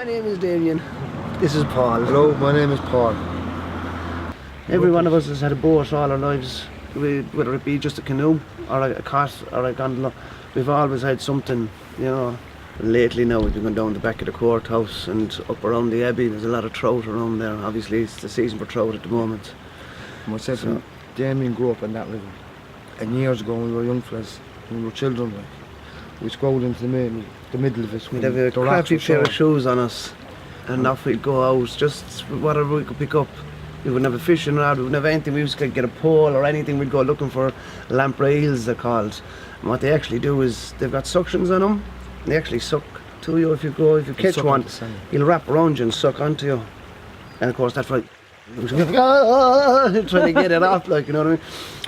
My name is Damien. This is Paul. Hello, my name is Paul. Every one of us has had a boat all our lives, whether it be just a canoe or a cot or a gondola. We've always had something, you know. Lately now we've been going down the back of the courthouse and up around the Abbey. There's a lot of trout around there. Obviously it's the season for trout at the moment. Myself and Damien grew up in that river. And years ago when we were young fellas, when we were children, we used to go out into the middle of it. We'd have a crappy pair of shoes on us and off we'd go out, just whatever we could pick up. We wouldn't have a fishing rod, we wouldn't have anything. We used to get a pole or anything. We'd go looking for lamprey eels, they're called. And what they actually do is they've got suctions on them. They actually suck to you if you catch one. He'll wrap around you and suck onto you. And of course that's right. Trying to get it off, like, you know what I mean?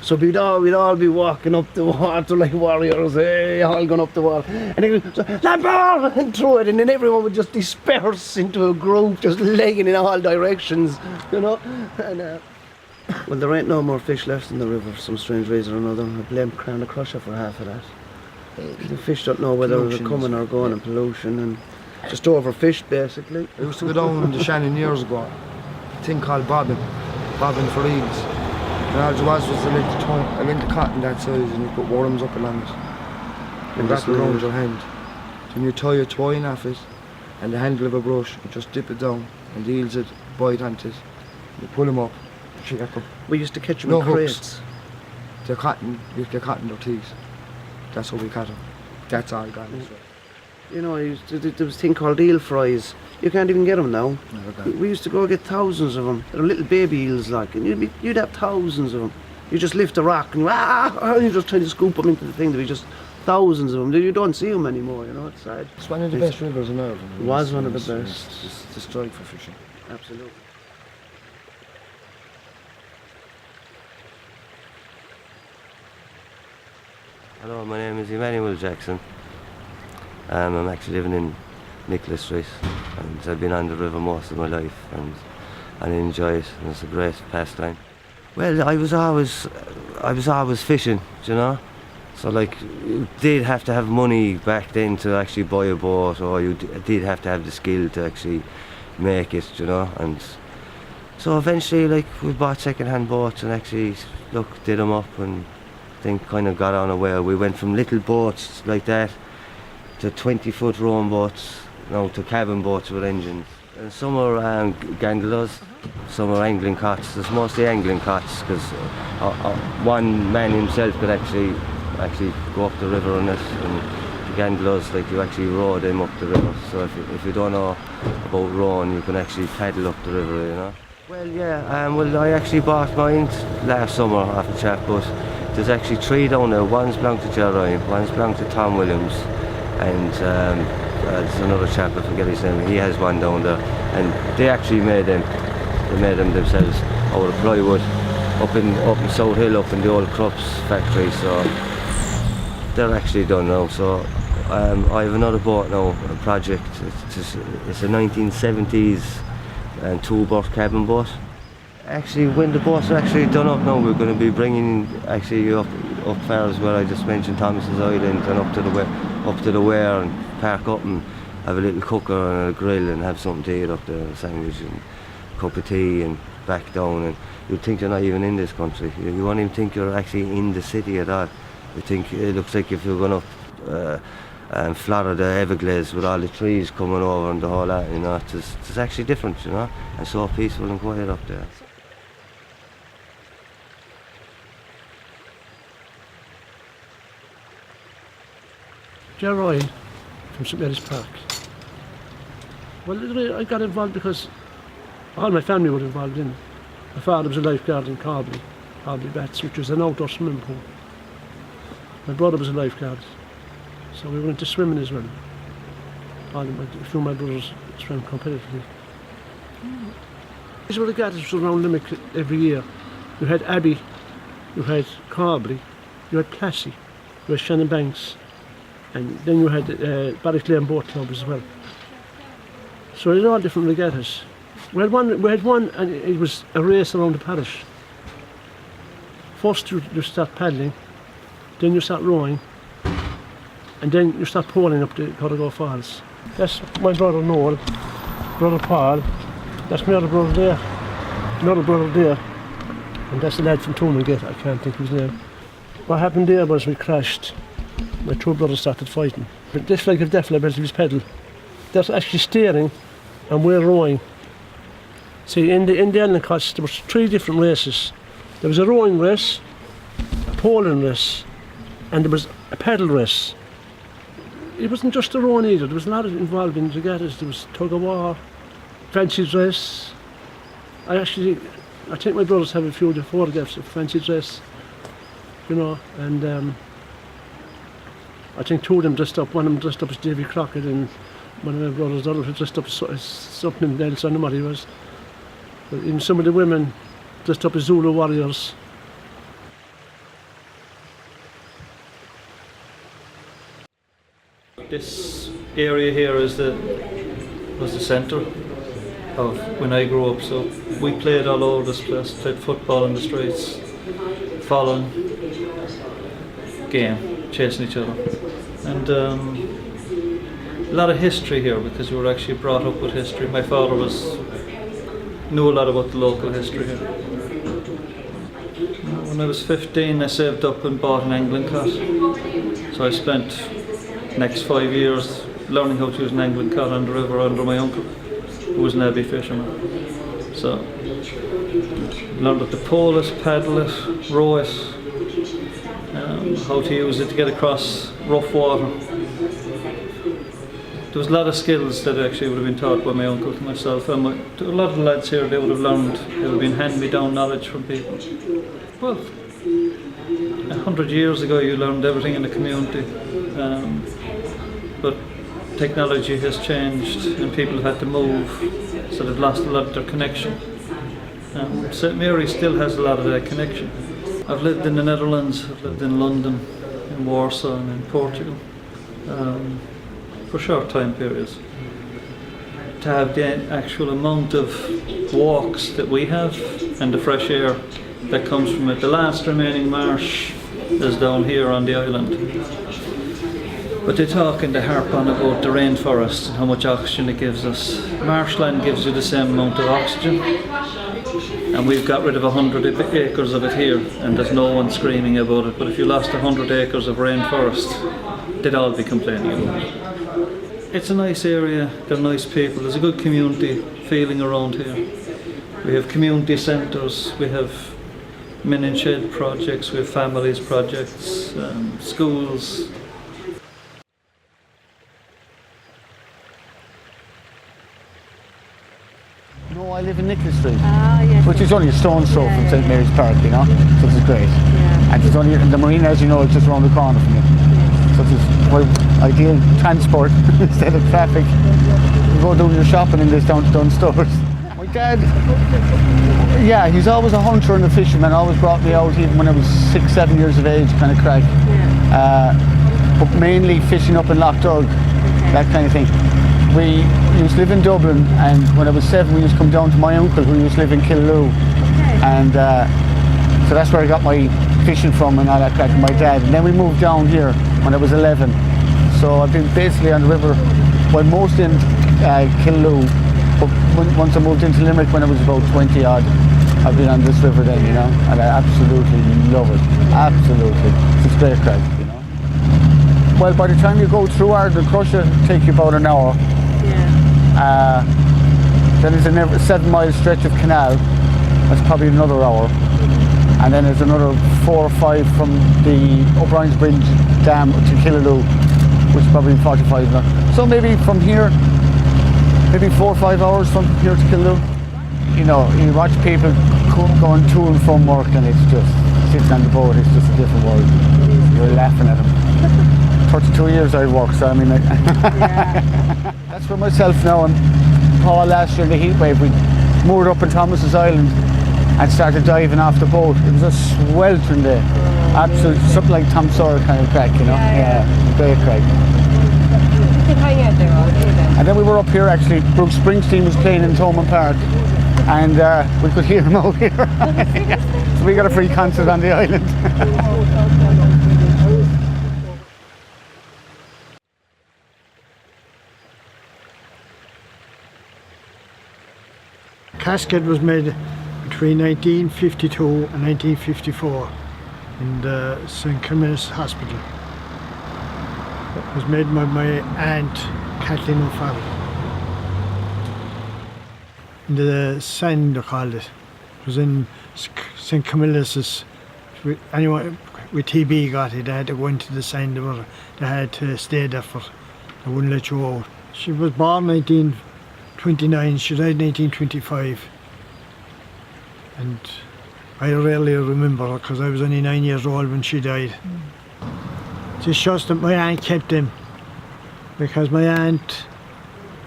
So we'd all be walking up the water like warriors, all going up the wall. And they would go, Lambert! And throw it, and then everyone would just disperse into a group, just legging in all directions, you know? And, well, there ain't no more fish left in the river for some strange reason or another. I blame Crown the Crusher for half of that. The fish don't know whether they're coming or going, and pollution, and just overfished basically. I used to go down the Shannon years ago, a thing called bobbing for eels. And all it was a length of cotton that size, and you put worms up along it. And wrap it around your hand. Then you tie a twine off it, and the handle of a brush, and just dip it down, and the eels would bite onto it. You pull them up, shake them. We used to catch them in crates. They're cotton, they're their teeth. That's how we caught them. That's all gone. You know, there was a thing called eel fries. You can't even get them now. We used to go get thousands of them. They're little baby eels, like, and you'd have thousands of them. You just lift a rock and you just try to scoop them into the thing. There'd be just thousands of them. You don't see them anymore, you know, it's sad. It's one of the best rivers in Ireland. It was one of the best. It's destroyed for fishing. Absolutely. Hello, my name is Emmanuel Jackson. I'm actually living in Nicholas Street, and I've been on the river most of my life, and I enjoy it, and it's a great pastime. Well, I was always fishing, you know. So like, you did have to have money back then to actually buy a boat, or you did have to have the skill to actually make it, you know. And so eventually, like, we bought second-hand boats and actually did them up, and then kind of got on a way. We went from little boats like that to 20-foot rowing boats, to cabin boats with engines. And some are gondolas, some are angling cots. There's mostly angling cots because one man himself could actually go up the river on it. And the gondolas, like, you actually row them up the river. So if you don't know about rowing, you can actually paddle up the river, you know. Well, yeah, I actually bought mine last summer off a chap, but there's actually three down there. One's belonged to Jerry, one's belonged to Tom Williams, and there's another chap, I forget his name, he has one down there. And they actually made them. They made them themselves out of plywood up in South Hill, up in the old Krupp's factory. So they're actually done now. So I have another boat now, a project. It's a 1970s two-berth cabin boat. Actually, when the boats are actually done up now, we're going to be bringing actually up far as well. I just mentioned Thomas's Island, and up to the Weir, and park up and have a little cooker and a grill and have something to eat up there, a sandwich and a cup of tea, and back down. And you'd think you're not even in this country. You won't even think you're actually in the city at all. You think it looks like if you're going up and Florida, Everglades, with all the trees coming over and the whole lot, you know. It's actually different, you know, and so peaceful and quiet up there. Jerry from St Mary's Park. Well, literally, I got involved because all my family were involved in it. My father was a lifeguard in Carby Bats, which was an outdoor swimming pool. My brother was a lifeguard, so we went to swimming as well. A few of my brothers swam competitively. These were the regattas around Limerick every year. You had Abbey, you had Carby, you had Classy, you had Shannon Banks, and then you had Ballyclare Boat Club as well. So it was all different regattas. We had one, and it was a race around the parish. First you start paddling, then you start rowing, and then you start poling up the Corrigal Falls. That's my brother Noel, Brother Paul, that's my other brother there. Another brother there. And that's the lad from Toomingate, I can't think of his name. What happened there was we crashed. My two brothers started fighting. But this flag of death levels his pedal. That's actually steering and we're rowing. See, in the Island Cuts there was 3 different races. There was a rowing race, a poling race, and there was a pedal race. It wasn't just the rowing either, there was a lot involved in regattas. There was tug of war, fancy dress. I think my brothers have a few of the photographs of fancy dress, you know, and I think 2 of them dressed up. One of them dressed up as Davy Crockett, and one of my brothers, the other was dressed up as something else, I don't know what he was. But even some of the women dressed up as Zulu warriors. This area here was the centre of when I grew up, so we played all over this place, played football in the streets, following game, chasing each other. And a lot of history here because we were actually brought up with history. My father knew a lot about the local history here. When I was 15 I saved up and bought an angling cot. So I spent the next 5 years learning how to use an angling cot on the river under my uncle, who was an abbey fisherman. So learned how to pole it, paddle it, row it, how to use it to get across rough water. There was a lot of skills that actually would have been taught by my uncle to myself, and to a lot of the lads here, they would have learned, it would have been hand-me-down knowledge from people. Well, 100 years ago you learned everything in the community, but technology has changed and people have had to move, so they've lost a lot of their connection. St Mary still has a lot of that connection. I've lived in the Netherlands, I've lived in London, in Warsaw and in Portugal. For short time periods. To have the actual amount of walks that we have and the fresh air that comes from it. The last remaining marsh is down here on the island. But they talk and they harp on about the rainforest and how much oxygen it gives us. Marshland gives you the same amount of oxygen, and we've got rid of 100 acres of it here, and there's no one screaming about it. But if you lost 100 acres of rainforest, they'd all be complaining about it. It's a nice area, they're nice people, there's a good community feeling around here. We have community centres, we have men in shed projects, we have families projects, schools. No, I live in Nicholas Street, yes, which is only a stone's throw from St Mary's Park, you know, so it's great. Yeah. And it's only, the marina, as you know, is just around the corner from me. So it's quite ideal transport instead of traffic. You go doing your shopping in this down stores. My dad, yeah, he's always a hunter and a fisherman, always brought me out even when I was 6-7 years of age, kind of crack. Yeah. But mainly fishing up in Lough Derg, that kind of thing. We used to live in Dublin, and when I was 7 we used to come down to my uncle who used to live in Killaloe. And so that's where I got my fishing from and all that crack, my dad. And then we moved down here when I was 11. So I've been basically on the river, well, mostly in Killaloe, but once I moved into Limerick when I was about 20 odd, I've been on this river then, you know, and I absolutely love it, absolutely. It's great crack, you know. Well, by the time you go through Ardent Crush, it'll take you about an hour. Yeah. Then there's a 7-mile stretch of canal, that's probably another hour. And then there's another 4 or 5 from the O'Brien's Bridge Dam to Killaloe, which is probably 45 minutes. So maybe from here, maybe 4 or 5 hours from here to Killaloe. You know, you watch people going to and from work, and it's just sitting on the boat, it's just a different world. You're laughing at them. 32 years I've worked, so I mean, Yeah. that's for myself now. And Paul, last year in the heat wave, we moored up in Thomas's Island and started diving off the boat. It was a sweltering day. Absolute, something like Tom Sawyer kind of crack, you know? Yeah. Great crack. You can hang out there all day then. And then we were up here actually, Bruce Springsteen was playing in Thomond Park, and we could hear him out here. So we got a free concert on the island. casket was made between 1952 and 1954 in the St. Camillus Hospital. It was made by my aunt Kathleen O'Farrell. In the sand, they called it. It was in St. Camillus's. Anyone with TB got it, they had to go into the sand. They had to stay there they wouldn't let you out. She was born 1929, she died 1925. And I rarely remember her because I was only 9 years old when she died. It's just that my aunt kept them, because my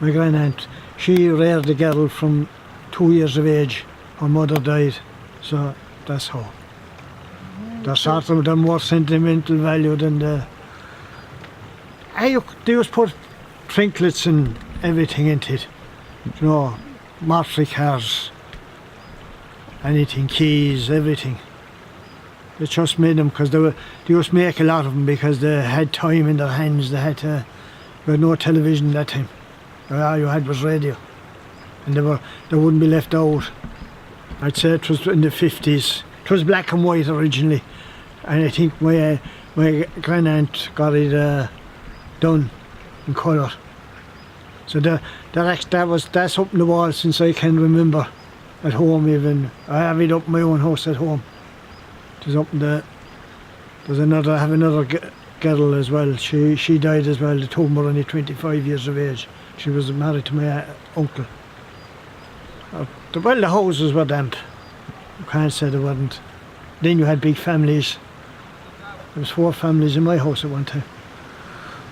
grandaunt, she reared the girl from 2 years of age. Her mother died, so that's how. They're sort of the more sentimental value than the... They used to put trinkets and everything into it. You know, motor cars, anything, keys, everything. They just made them because they used to make a lot of them because they had time in their hands. They had no television that time. All you had was radio, and they wouldn't be left out. I'd say it was in the 50s. It was black and white originally, and I think my grandaunt got it done in colour. So that's up on the wall since I can remember. At home even, I have it up in my own house at home. There's up in I have another girl as well. She died as well. The two of them were only 25 years of age. She was married to my uncle. The houses were damp. You can't say they weren't. Then you had big families. There was 4 families in my house at one time.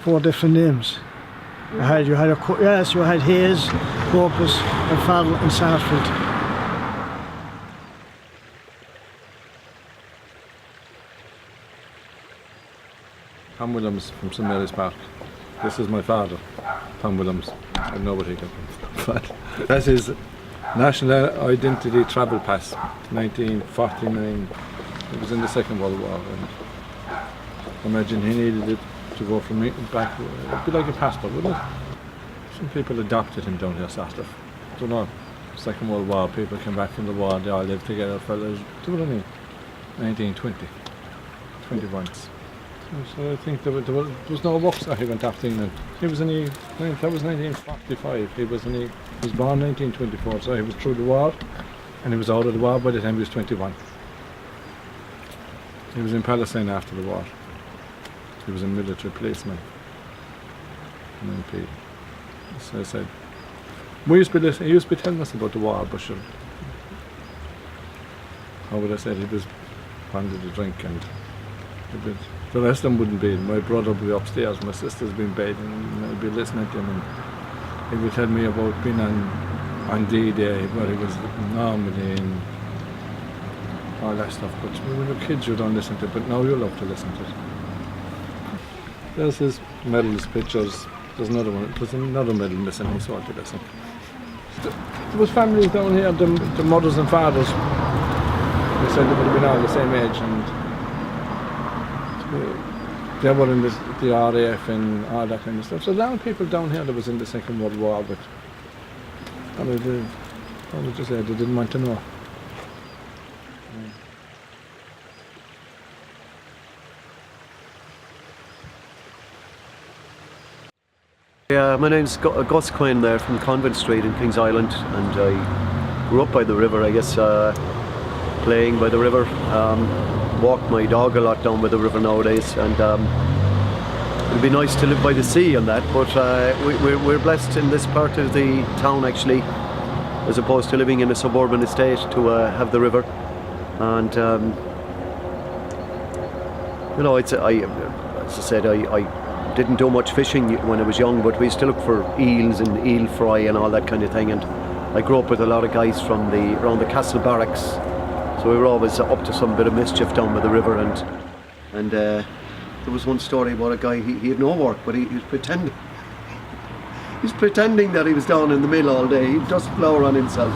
4 different names. You had Hayes, Corpus, and Farrell and Sarsfield. Tom Williams from St Mary's Park. This is my father, Tom Williams. I have nobody can. But that's his National Identity Travel Pass, 1949. It was in the Second World War, and imagine he needed it to go from back. It'd be like a passport, wouldn't it? Some people adopted him down here, sort of. I don't know. Second World War, people came back from the war. They all lived together for they were only 1920, 21. So I think there was no work that he went after England. He was that was 1945. He was born 1924, so he was through the war, and he was out of the war by the time he was 21. He was in Palestine after the war. He was a military policeman, an MP. So I said, he used to be telling us about the war, but sure, how would I say, he was fond of the drink, and the rest of them wouldn't be. My brother would be upstairs, my sister's been in bed, and I'd be listening to him, and he would tell me about being on D-Day, where he was in Normandy and all that stuff. But when you're kids, you don't listen to it, but now you love to listen to it. There's his medals, pictures. There's another one. There's another medal missing. He's all to listen. There was families down here, the mothers and fathers. They said they would have been all the same age, and they were in the RAF and all that kind of stuff. So a lot of people down here that was in the Second World War, but I would just say they didn't want to know. Yeah, my name's Gus Quinn there from Convent Street in Kings Island, and I grew up by the river, I guess, playing by the river. Walk my dog a lot down by the river nowadays, and it'd be nice to live by the sea and that, but we're blessed in this part of the town actually, as opposed to living in a suburban estate, to have the river. And you know, as I said, I didn't do much fishing when I was young, but we used to look for eels and eel fry and all that kind of thing, and I grew up with a lot of guys from around the castle barracks. So we were always up to some bit of mischief down by the river, and there was one story about a guy, he had no work, but he was pretending. He's pretending that he was down in the mill all day. He'd dust flour on himself,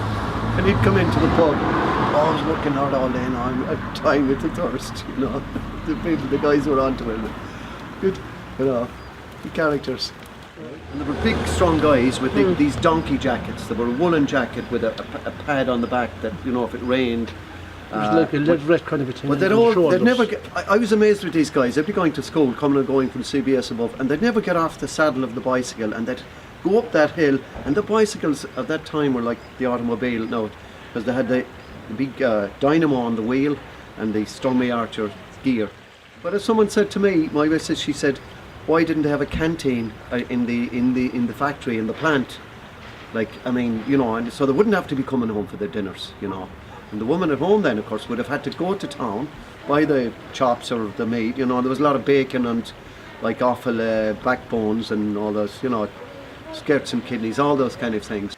and he'd come into the pub. Oh, I was working hard all day now, I'm dying with the thirst, you know. The guys were on to him. Good, you know, the characters. And there were big, strong guys with these donkey jackets. They were a woolen jacket with a pad on the back that, you know, if it rained. It was like a lead vest kind of a thing. But they'd never get, I was amazed with these guys. They'd be going to school, coming and going from CBS above, and they'd never get off the saddle of the bicycle, and they'd go up that hill. And the bicycles at that time were like the automobile now, because they had the big dynamo on the wheel and the Stormy Archer gear. But as someone said to me, my missus, she said, why didn't they have a canteen in the factory, in the plant? Like, I mean, you know, and so they wouldn't have to be coming home for their dinners, you know. And the woman at home then, of course, would have had to go to town, buy the chops or the meat, you know. There was a lot of bacon and like offal backbones and all those, you know, skirts and kidneys, all those kind of things.